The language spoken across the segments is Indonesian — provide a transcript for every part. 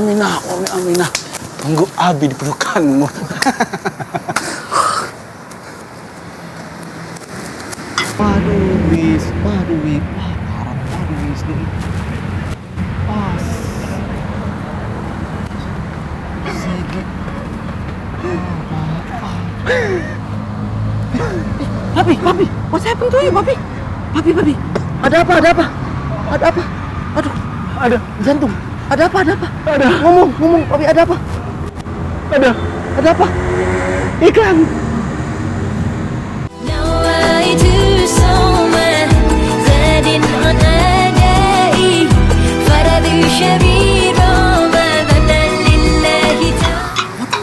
Aminah, Umi Aminah. Tunggu Abi di pelukanmu. Waduh, Wis. Waduh, Wis. Wah, parah. Waduh, Wis. Pas. Sigi. Papi. What's happened to you, Papi? Papi. Ada apa? Aduh. Ada. Jantung. Ada apa? Ada. Ngomong, Papi, ada apa? Ada apa? Iklan. نويت صوم زاد عن أدائي فرض شبيب رمضان لله تعالى.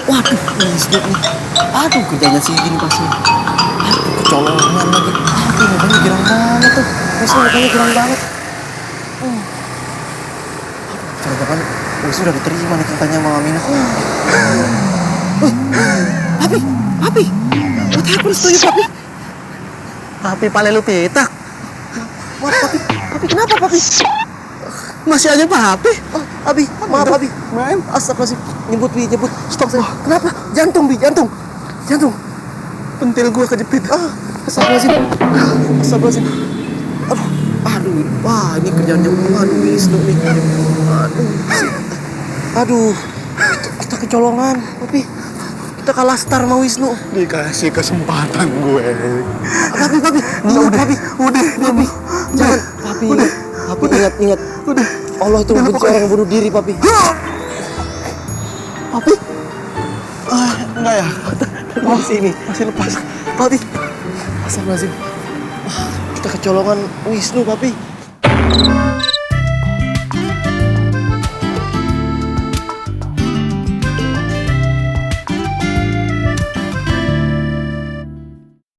Waduh, Wisnu nih. Aduh, kerjanya si gini pasti. Aduh, kecolongan lagi. Aduh, mukanya girang banget tuh. Wisnu mukanya girang banget. Aduh, jangan-jangan Wisnu udah diterima nih ceritanya sama Aminah. Papi. What happens to you, Papi? Papi palelu pitak. Wah, Papi kenapa, Papi? Masih aja Papi. Oh, Abi, maaf, Abi. Main. Astagfirullahaladzim. Nyebut. Stop, saya. Kenapa? Jantung. Pentil gua kejepit. Astagfirullahaladzim. Aduh. Wah, ini kerjaannya Wisnu nih. Aduh. Kita kecolongan, Papi. Kita kalah star sama Wisnu. Dikasih kesempatan gue. Papi. Papi. Jangan. Papi, ingat. Udah. Allah itu membenci orang yang bunuh diri, Papi. Papi. Enggak ya? Masih lepas. Papi. Astagfirullahaladzim. Kita kecolongan Wisnu, Papi.